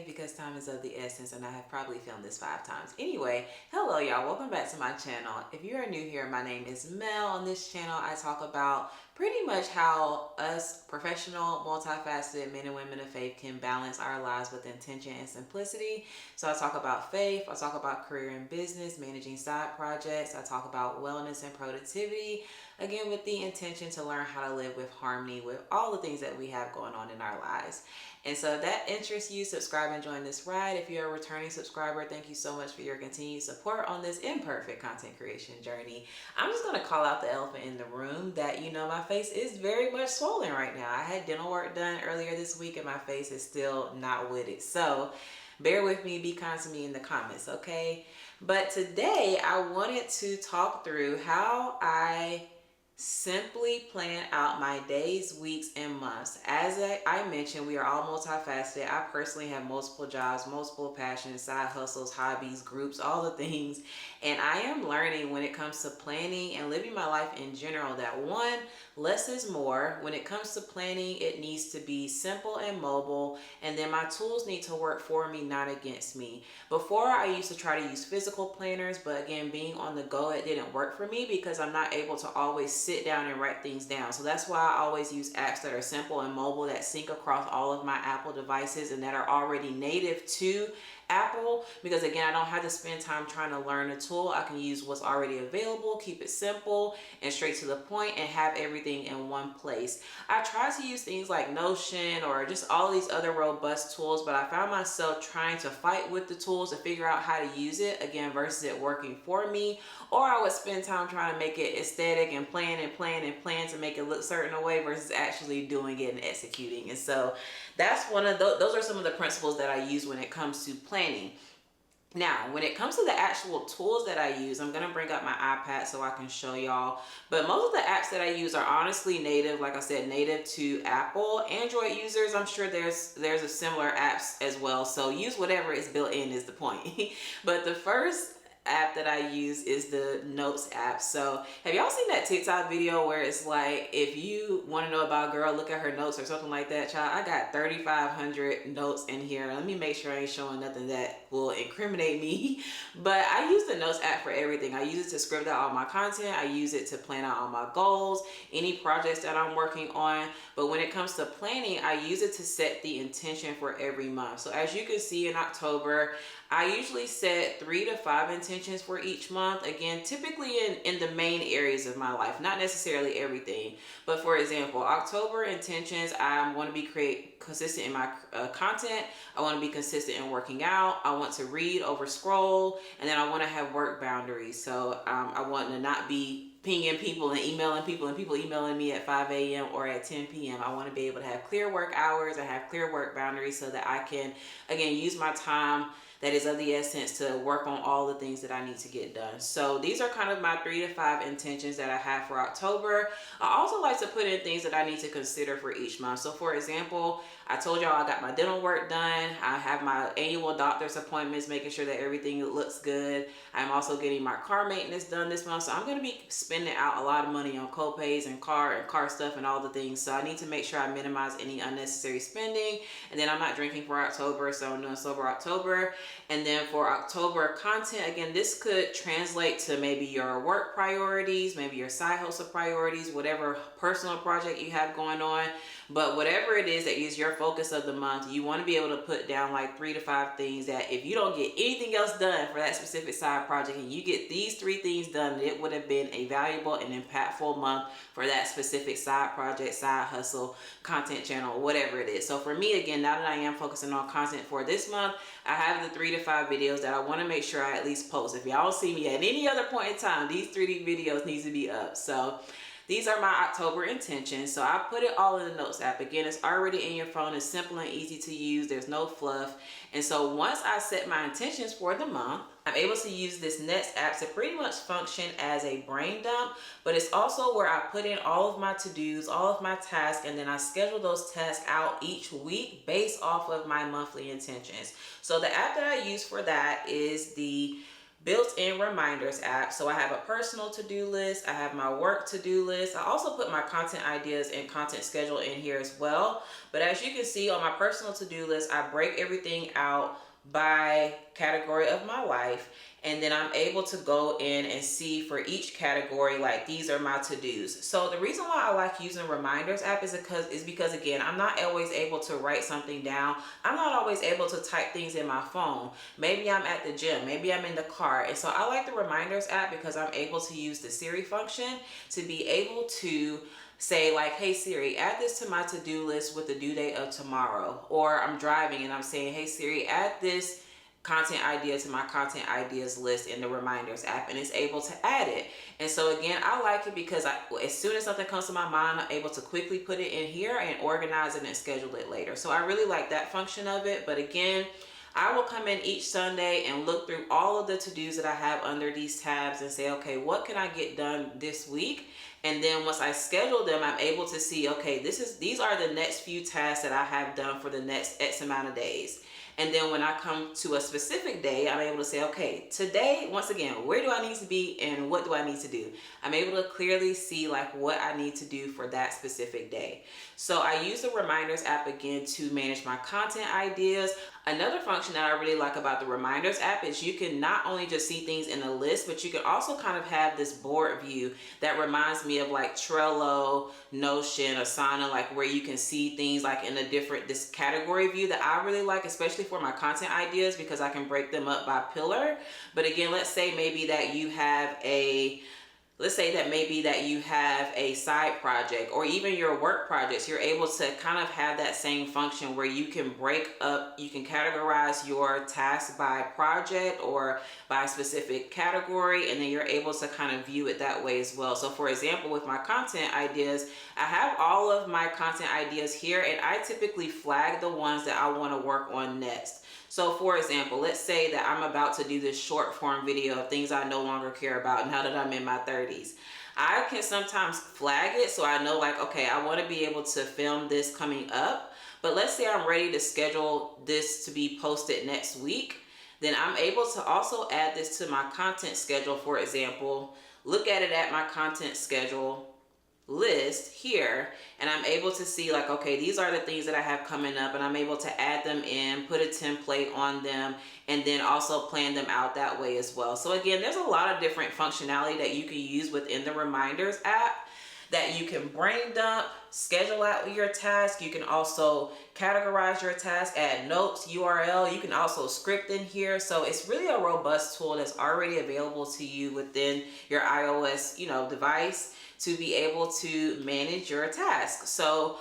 because time is of the essence, and I have probably filmed this 5 times. Anyway, hello y'all, welcome back to my channel. If you are new here, my name is Mel. On this channel, I talk about pretty much how us professional, multifaceted men and women of faith can balance our lives with intention and simplicity. So I talk about faith, I talk about career and business, managing side projects, I talk about wellness and productivity, again with the intention to learn how to live with harmony with all the things that we have going on in our lives. And so if that interests you, subscribe and join this ride. If you're a returning subscriber, thank you so much for your continued support on this imperfect content creation journey. I'm just going to call out the elephant in the room that, my face is very much swollen right now. I had dental work done earlier this week and my face is still not with it. So bear with me, be kind to me in the comments, okay? But today I wanted to talk through how I simply plan out my days, weeks, and months. As I mentioned, we are all multifaceted. I personally have multiple jobs, multiple passions, side hustles, hobbies, groups, all the things. And I am learning when it comes to planning and living my life in general that one, less is more. When it comes to planning, it needs to be simple and mobile. And then my tools need to work for me, not against me. Before, I used to try to use physical planners, but again, being on the go, it didn't work for me because I'm not able to always sit down and write things down. So that's why I always use apps that are simple and mobile, that sync across all of my Apple devices and that are already native to Apple, because again, I don't have to spend time trying to learn a tool. I can use what's already available, keep it simple and straight to the point, and have everything in one place. I try to use things like Notion or just all these other robust tools, but I found myself trying to fight with the tools to figure out how to use it again versus it working for me. Or I would spend time trying to make it aesthetic and plan to make it look certain way versus actually doing it and executing. And so that's one of those are some of the principles that I use when it comes to planning. Now, when it comes to the actual tools that I use, I'm going to bring up my iPad so I can show y'all. But most of the apps that I use are honestly native, like I said, native to Apple. Android users, I'm sure there's a similar apps as well. So use whatever is built in is the point. But the first app that I use is the Notes app. So have y'all seen that TikTok video where it's like, if you want to know about a girl, look at her notes or something like that? Child, I got 3,500 notes in here. Let me make sure I ain't showing nothing that will incriminate me. But I use the Notes app for everything. I use it to script out all my content. I use it to plan out all my goals, any projects that I'm working on. But when it comes to planning, I use it to set the intention for every month. So as you can see in October, I usually set 3 to 5 intentions for each month. Again, typically in the main areas of my life, not necessarily everything. But for example, October intentions, I want to be consistent in my content. I want to be consistent in working out. I want to read over scroll. And then I want to have work boundaries. So I want to not be pinging people and people emailing me at 5 a.m. or at 10 p.m. I want to be able to have clear work hours. I have clear work boundaries so that I can, again, use my time that is of the essence to work on all the things that I need to get done. So these are kind of my 3 to 5 intentions that I have for October. I also like to put in things that I need to consider for each month. So for example, I told y'all I got my dental work done. I have my annual doctor's appointments, making sure that everything looks good. I'm also getting my car maintenance done this month. So I'm going to be spending out a lot of money on co-pays and car stuff and all the things. So I need to make sure I minimize any unnecessary spending. And then I'm not drinking for October, so I'm doing sober October. And then for October content, again, this could translate to maybe your work priorities, maybe your side hustle priorities, whatever personal project you have going on. But whatever it is that is your focus of the month, you want to be able to put down like 3 to 5 things that if you don't get anything else done for that specific side project and you get these 3 things done, it would have been a valuable and impactful month for that specific side project, side hustle, content channel, whatever it is. So for me, again, now that I am focusing on content for this month, I have the 3 to 5 videos that I want to make sure I at least post. If y'all don't see me at any other point in time, these 3 videos need to be up. So these are my October intentions. So I put it all in the Notes app. Again, it's already in your phone. It's simple and easy to use. There's no fluff. And so once I set my intentions for the month, I'm able to use this Next app to pretty much function as a brain dump, but it's also where I put in all of my to-dos, all of my tasks, and then I schedule those tasks out each week based off of my monthly intentions. So the app that I use for that is the built-in reminders app. So I have a personal to-do list, I have my work to-do list. I also put my content ideas and content schedule in here as well. But as you can see on my personal to-do list, I break everything out by category of my life, and then I'm able to go in and see for each category, like, these are my to-dos. So the reason why I like using reminders app is because again, I'm not always able to write something down. I'm not always able to type things in my phone. Maybe I'm at the gym, maybe I'm in the car. And so I like the reminders app because I'm able to use the Siri function to be able to say, like, hey Siri, add this to my to-do list with the due date of tomorrow. Or I'm driving and I'm saying, hey Siri, add this content idea to my content ideas list in the reminders app, and it's able to add it. And so again, I like it because as soon as something comes to my mind, I'm able to quickly put it in here and organize it and schedule it later. So I really like that function of it. But again, I will come in each Sunday and look through all of the to-dos that I have under these tabs and say, okay, what can I get done this week? And then once I schedule them, I'm able to see, okay, these are the next few tasks that I have done for the next X amount of days. And then when I come to a specific day, I'm able to say, okay, today, once again, where do I need to be and what do I need to do? I'm able to clearly see, like, what I need to do for that specific day. So I use the reminders app again to manage my content ideas. Another function that I really like about the reminders app is you can not only just see things in a list, but you can also kind of have this board view that reminds me of like Trello, Notion, Asana, like where you can see things like in this category view that I really like, especially for my content ideas, because I can break them up by pillar. But again, let's say maybe that you have a side project or even your work projects. You're able to kind of have that same function where you can you can categorize your tasks by project or by a specific category, and then you're able to kind of view it that way as well. So for example, with my content ideas, I have all of my content ideas here, and I typically flag the ones that I want to work on next. So for example, let's say that I'm about to do this short form video of things I no longer care about now that I'm in my 30s. I can sometimes flag it so I know, like, okay, I want to be able to film this coming up. But let's say I'm ready to schedule this to be posted next week. Then I'm able to also add this to my content schedule, for example, look at it at my content schedule list here, and I'm able to see, like, okay, these are the things that I have coming up, and I'm able to add them in, put a template on them, and then also plan them out that way as well. So again, there's a lot of different functionality that you can use within the reminders app, that you can brain dump, schedule out your task. You can also categorize your task, add notes, URL. You can also script in here. So it's really a robust tool that's already available to you within your iOS, device, to be able to manage your tasks. So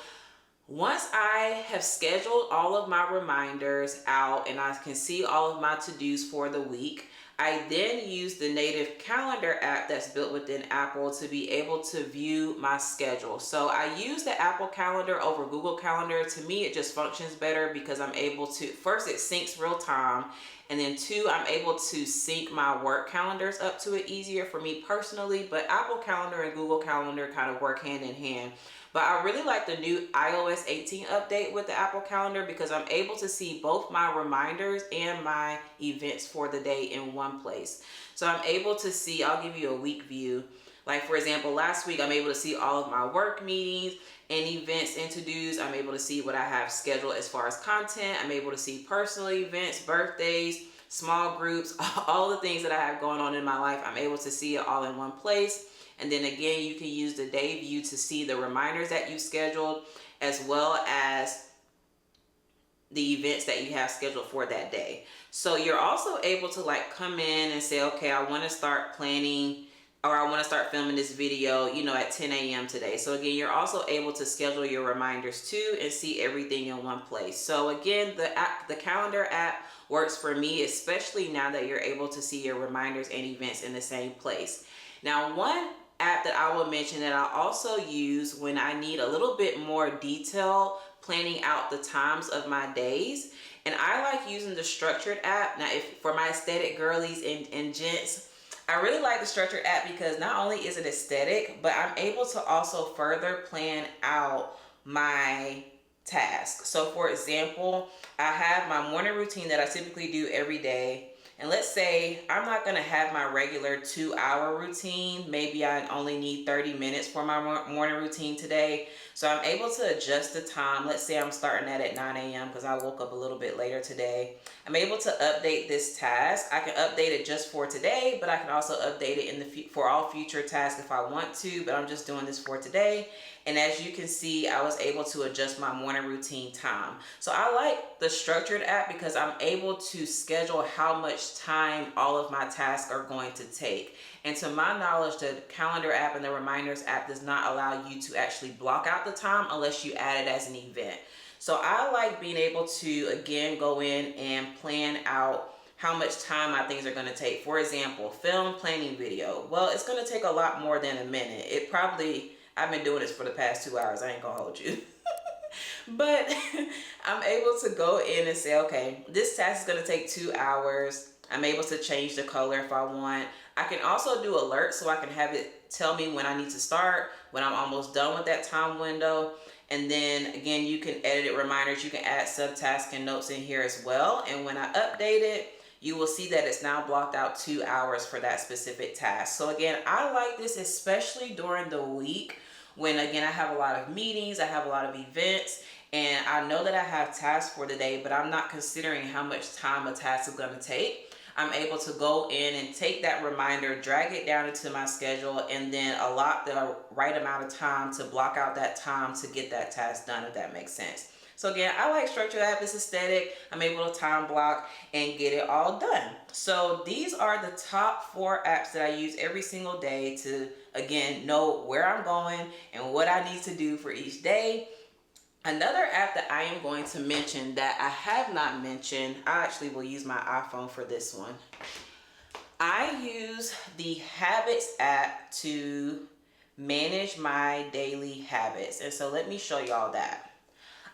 once I have scheduled all of my reminders out and I can see all of my to-dos for the week, I then use the native calendar app that's built within Apple to be able to view my schedule. So I use the Apple Calendar over Google Calendar. To me, it just functions better because I'm able to, first, it syncs real time, and then two, I'm able to sync my work calendars up to it easier for me personally. But Apple Calendar and Google Calendar kind of work hand in hand. But I really like the new iOS 18 update with the Apple Calendar because I'm able to see both my reminders and my events for the day in one place. So I'm able to see, I'll give you a week view. Like for example, last week I'm able to see all of my work meetings and events and to-dos. I'm able to see what I have scheduled as far as content. I'm able to see personal events, birthdays, small groups, all the things that I have going on in my life. I'm able to see it all in one place. And then again, you can use the day view to see the reminders that you scheduled, as well as the events that you have scheduled for that day. So you're also able to like come in and say, okay, I want to start planning, or I want to start filming this video, at 10 a.m. today. So again, you're also able to schedule your reminders too and see everything in one place. So again, the calendar app works for me, especially now that you're able to see your reminders and events in the same place. Now, one app that I will mention that I also use when I need a little bit more detail planning out the times of my days, and I like using the structured app. Now, for my aesthetic girlies and gents, I really like the structured app because not only is it aesthetic, but I'm able to also further plan out my tasks. So for example, I have my morning routine that I typically do every day. And let's say I'm not going to have my regular 2-hour routine. Maybe I only need 30 minutes for my morning routine today. So I'm able to adjust the time. Let's say I'm starting that at 9 a.m. because I woke up a little bit later today. I'm able to update this task. I can update it just for today, but I can also update it for all future tasks if I want to, but I'm just doing this for today. And as you can see, I was able to adjust my morning routine time. So I like the structured app because I'm able to schedule how much time all of my tasks are going to take. And to my knowledge, the calendar app and the reminders app does not allow you to actually block out the time unless you add it as an event. So I like being able to, again, go in and plan out how much time my things are going to take. For example, film planning video. Well, it's going to take a lot more than a minute. I've been doing this for the past 2 hours. I ain't going to hold you. But I'm able to go in and say, okay, this task is going to take 2 hours. I'm able to change the color if I want. I can also do alerts so I can have it tell me when I need to start, when I'm almost done with that time window. And then again, you can edit reminders. You can add subtasks and notes in here as well. And when I update it, you will see that it's now blocked out 2 hours for that specific task. So again, I like this especially during the week when, again, I have a lot of meetings, I have a lot of events, and I know that I have tasks for the day, but I'm not considering how much time a task is going to take. I'm able to go in and take that reminder, drag it down into my schedule, and then allot the right amount of time to block out that time to get that task done, if that makes sense. So again, I like structured app. It's aesthetic. I'm able to time block and get it all done. So these are the top 4 apps that I use every single day to, again, know where I'm going and what I need to do for each day. Another app that I am going to mention that I have not mentioned, I actually will use my iPhone for this one. I use the Habits app to manage my daily habits. And so let me show y'all that.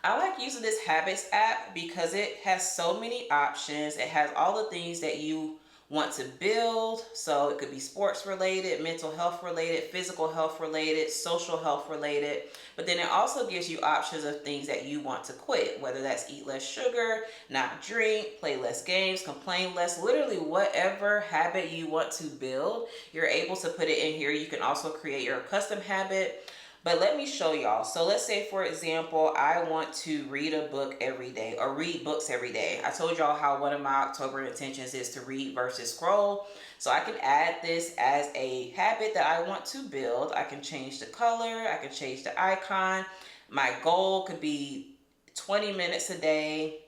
I like using this Habits app because it has so many options. It has all the things that you want to build. So it could be sports related, mental health related, physical health related, social health related. But then it also gives you options of things that you want to quit, whether that's eat less sugar, not drink, play less games, complain less, literally whatever habit you want to build, you're able to put it in here. You can also create your custom habit. But let me show y'all. So let's say, for example, I want to read a book every day or read books every day. I told y'all how one of my October intentions is to read versus scroll. So I can add this as a habit that I want to build. I can change the color. I can change the icon. My goal could be 20 minutes a day.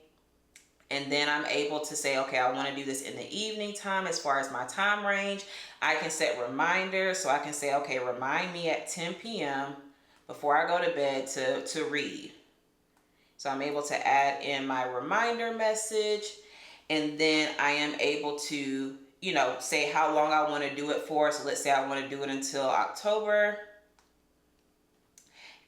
And then I'm able to say, okay, I want to do this in the evening time as far as my time range. I can set reminders. So I can say, okay, remind me at 10 p.m. before I go to bed to read. So I'm able to add in my reminder message. And then I am able to, say how long I want to do it for. So let's say I want to do it until October.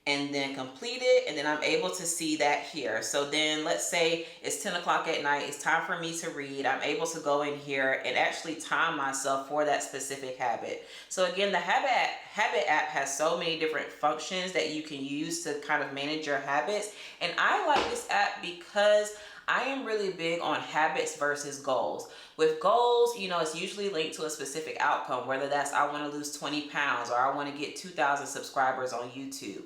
And then complete it, and then I'm able to see that here. So then let's say it's 10 o'clock at night, it's time for me to read. I'm able to go in here and actually time myself for that specific habit. So again, the habit app has so many different functions that you can use to kind of manage your habits. And I like this app because I am really big on habits versus goals. With goals, it's usually linked to a specific outcome, whether that's I want to lose 20 pounds or I want to get 2,000 subscribers on YouTube.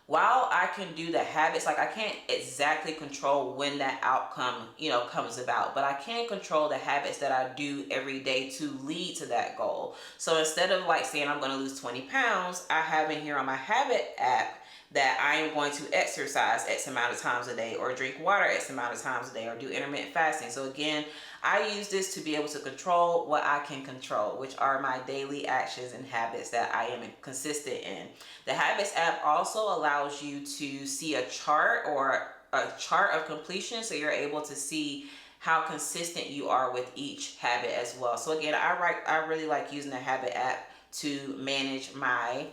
While I can do the habits, like I can't exactly control when that outcome, comes about, but I can control the habits that I do every day to lead to that goal. So instead of like saying I'm going to lose 20 pounds, I have in here on my habit app that I am going to exercise X amount of times a day or drink water X amount of times a day or do intermittent fasting. So again, I use this to be able to control what I can control, which are my daily actions and habits that I am consistent in. The Habits app also allows you to see a chart or a chart of completion, so you're able to see how consistent you are with each habit as well. So again, I really like using the Habit app to manage my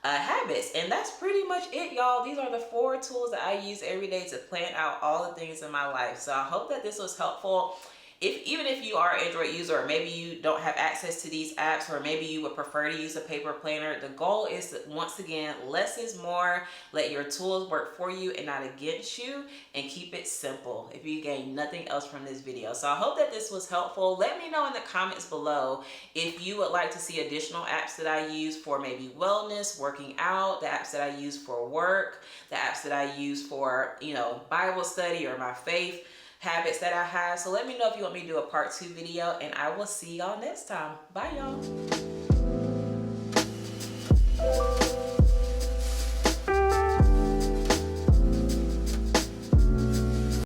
habits. And that's pretty much it, y'all. These are the 4 tools that I use every day to plan out all the things in my life. So I hope that this was helpful. even if you are an Android user, or maybe you don't have access to these apps, or maybe you would prefer to use a paper planner, the goal is to, once again, less is more. Let your tools work for you and not against you, and keep it simple if you gain nothing else from this video. So I hope that this was helpful. Let me know in the comments below if you would like to see additional apps that I use for maybe wellness, working out, the apps that I use for work, the apps that I use for, you know, Bible study or my faith habits that I have. So let me know if you want me to do a part 2 video, and I will see y'all next time. Bye, y'all.